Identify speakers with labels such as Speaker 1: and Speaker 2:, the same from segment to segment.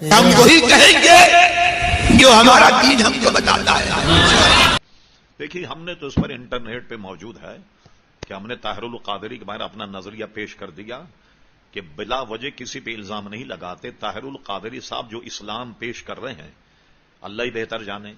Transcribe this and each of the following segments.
Speaker 1: ہم وہی کہیں گے جو ہمارا دین ہم کو بتاتا ہے.
Speaker 2: دیکھیے ہم نے تو اس پر انٹرنیٹ پہ موجود ہے کہ ہم نے طاہر القادری کے بارے میں اپنا نظریہ پیش کر دیا کہ بلا وجہ کسی پہ الزام نہیں لگاتے. طاہر القادری صاحب جو اسلام پیش کر رہے ہیں اللہ ہی بہتر جانے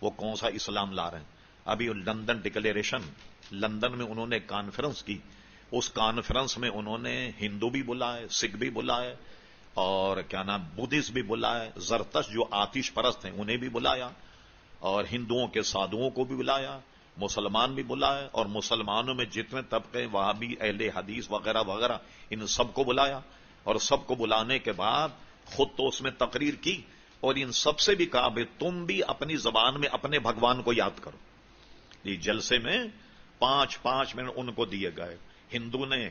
Speaker 2: وہ کون سا اسلام لا رہے ہیں. ابھی لندن ڈکلیریشن لندن میں انہوں نے کانفرنس کی, اس کانفرنس میں انہوں نے ہندو بھی بلائے, سکھ بھی بلائے, اور کیا نام بدھسٹ بھی بلائے, زرتش جو آتش پرست ہیں انہیں بھی بلایا, اور ہندوؤں کے سادھوؤں کو بھی بلایا, مسلمان بھی بلائے, اور مسلمانوں میں جتنے طبقے وہابی اہل حدیث وغیرہ وغیرہ ان سب کو بلایا. اور سب کو بلانے کے بعد خود تو اس میں تقریر کی اور ان سب سے بھی کہا بھائی تم بھی اپنی زبان میں اپنے بھگوان کو یاد کرو. یہ جلسے میں 5 منٹ ان کو دیے گئے. ہندو نے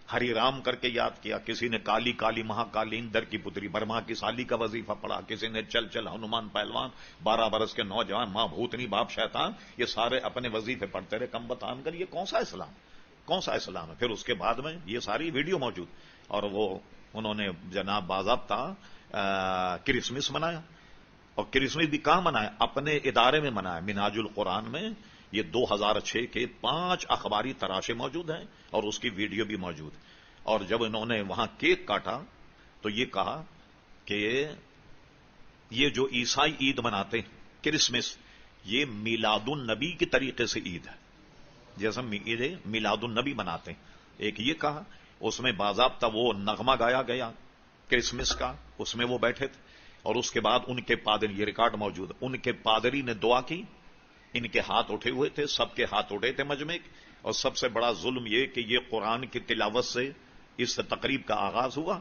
Speaker 2: ہری رام کر کے یاد کیا, کسی نے کالی کالی مہا کالی اندر کی پتری برما کی سالی کا وظیفہ پڑھا, کسی نے چل چل ہنومان پہلوان 12 برس کے نوجوان ماں بھوتنی باپ شیطان, یہ سارے اپنے وظیفے پڑھتے رہے. کم بتان کر یہ کون سا اسلام, کون سا اسلام ہے. پھر اس کے بعد میں یہ ساری ویڈیو موجود, اور وہ انہوں نے جناب باضابطہ کرسمس منایا. اور کرسمس بھی کہاں منایا, اپنے ادارے میں منایا, منہاج القرآن میں. یہ 2006 کے 5 اخباری تراشے موجود ہیں اور اس کی ویڈیو بھی موجود. اور جب انہوں نے وہاں کیک کاٹا تو یہ کہا کہ یہ جو عیسائی عید مناتے ہیں کرسمس, یہ میلاد النبی کے طریقے سے عید ہے, جیسا میلاد النبی مناتے ہیں. ایک یہ کہا, اس میں باضابطہ وہ نغمہ گایا گیا کرسمس کا, اس میں وہ بیٹھے تھے. اور اس کے بعد ان کے پادری, یہ ریکارڈ موجود ہے, ان کے پادری نے دعا کی, ان کے ہاتھ اٹھے ہوئے تھے, سب کے ہاتھ اٹھے تھے مجمع. اور سب سے بڑا ظلم یہ کہ یہ قرآن کی تلاوت سے اس تقریب کا آغاز ہوا.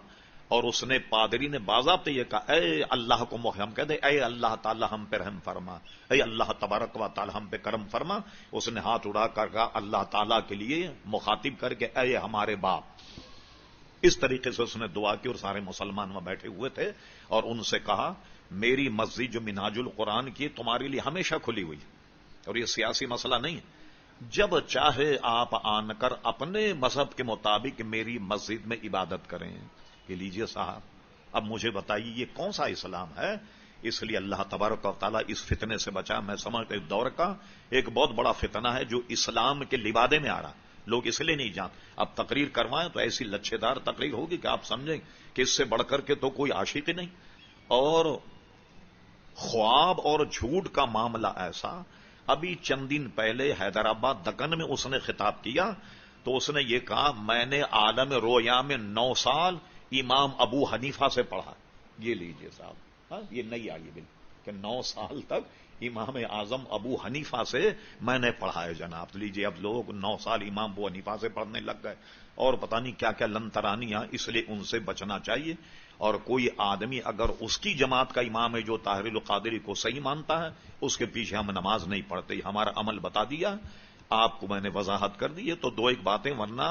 Speaker 2: اور اس نے پادری نے باضابطہ یہ کہا, اے اللہ کو ہم کہتے اے اللہ تعالی ہم پہ رحم فرما, اے اللہ تبارک و تعالی ہم پہ کرم فرما. اس نے ہاتھ اڑا کر کہا اللہ تعالی کے لیے مخاطب کر کے اے ہمارے باپ. اس طریقے سے اس نے دعا کی, اور سارے مسلمان وہاں بیٹھے ہوئے تھے. اور ان سے کہا میری مسجد جو منہاج القرآن کی تمہارے لیے ہمیشہ کھلی ہوئی, اور یہ سیاسی مسئلہ نہیں ہے. جب چاہے آپ آن کر اپنے مذہب کے مطابق میری مسجد میں عبادت کریں. کہ لیجئے صاحب اب مجھے بتائیے یہ کون سا اسلام ہے. اس لیے اللہ تبارک و تعالیٰ اس فتنے سے بچا. میں سمجھتا ہوں دور کا ایک بہت بڑا فتنہ ہے جو اسلام کے لبادے میں آ رہا, لوگ اس لیے نہیں جانتے. اب تقریر کروائیں تو ایسی لچھے دار تقریر ہوگی کہ آپ سمجھیں کہ اس سے بڑھ کر کے تو کوئی عاشق ہی نہیں. اور خواب اور جھوٹ کا معاملہ ایسا, ابھی چند دن پہلے حیدرآباد دکن میں اس نے خطاب کیا تو اس نے یہ کہا میں نے عالم رویا میں 9 سال امام ابو حنیفہ سے پڑھا. یہ لیجئے صاحب, یہ نہیں آئی بل کہ 9 سال تک امام اعظم ابو حنیفہ سے میں نے پڑھا ہے جناب. لیجئے اب لوگ 9 سال امام ابو حنیفہ سے پڑھنے لگ گئے, اور پتہ نہیں کیا کیا لنترانیاں. اس لیے ان سے بچنا چاہیے. اور کوئی آدمی اگر اس کی جماعت کا امام ہے جو طاہر القادری کو صحیح مانتا ہے, اس کے پیچھے ہم نماز نہیں پڑھتے. ہمارا عمل بتا دیا, آپ کو میں نے وضاحت کر دی ہے. تو 2 باتیں, ورنہ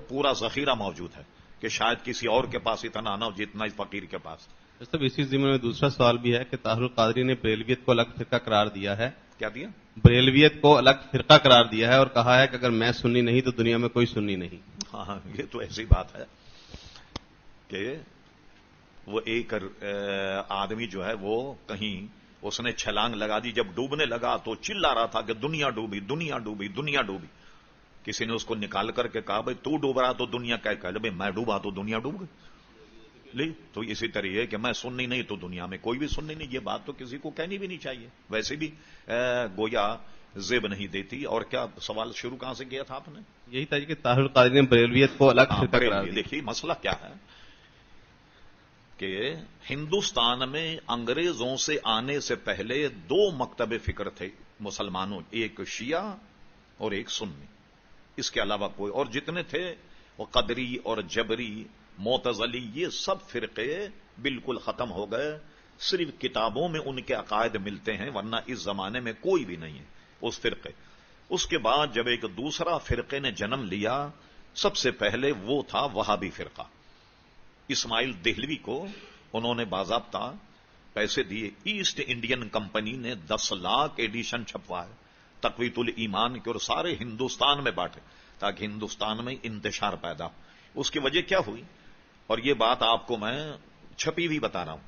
Speaker 2: پورا ذخیرہ موجود ہے کہ شاید کسی اور کے پاس اتنا نہ ہو جتنا اس فقیر کے پاس.
Speaker 3: صاحب اسی ضمن میں دوسرا سوال بھی ہے کہ طاہر القادری نے بریلویت کو الگ فرقہ قرار دیا ہے.
Speaker 2: کیا دیا؟
Speaker 3: بریلویت کو الگ فرقہ قرار دیا ہے, اور کہا ہے کہ اگر میں سنی نہیں تو دنیا میں کوئی سنی نہیں.
Speaker 2: ہاں یہ تو ایسی بات ہے کہ وہ ایک آدمی جو ہے وہ کہیں اس نے چھلانگ لگا دی, جب ڈوبنے لگا تو چلا رہا تھا کہ دنیا ڈوبی دنیا ڈوبی دنیا ڈوبی. کسی نے اس کو نکال کر کے کہا بھائی تو ڈوب رہا تو دنیا کیا کہہ لے, بھائی میں ڈوبا تو دنیا ڈوب گئی. تو اسی طرح کہ میں سننی نہیں تو دنیا میں کوئی بھی سننی نہیں. یہ بات تو کسی کو کہنی بھی نہیں چاہیے. ویسے بھی گویا زیب نہیں دیتی. اور کیا سوال شروع کہاں سے کیا تھا آپ نے؟
Speaker 3: یہی تھا کہ طاہر القادری نے بریلویت کو الگ فرقہ قرار دیا.
Speaker 2: دیکھیے مسئلہ کیا ہے کہ ہندوستان میں انگریزوں سے آنے سے پہلے 2 مکتب فکر تھے مسلمانوں, ایک شیعہ اور ایک سنی. اس کے علاوہ کوئی, اور جتنے تھے وہ قدری اور جبری معتزلی, یہ سب فرقے بالکل ختم ہو گئے. صرف کتابوں میں ان کے عقائد ملتے ہیں, ورنہ اس زمانے میں کوئی بھی نہیں ہے اس فرقے. اس کے بعد جب ایک دوسرا فرقے نے جنم لیا, سب سے پہلے وہ تھا وہابی فرقہ. اسماعیل دہلوی کو انہوں نے باضابطہ پیسے دیے. ایسٹ انڈین کمپنی نے 10 لاکھ ایڈیشن چھپوائے تقویت الایمان کے, اور سارے ہندوستان میں بانٹے تاکہ ہندوستان میں انتشار پیدا ہو. اس کی وجہ کیا ہوئی, اور یہ بات آپ کو میں چھپی بھی بتا رہا ہوں.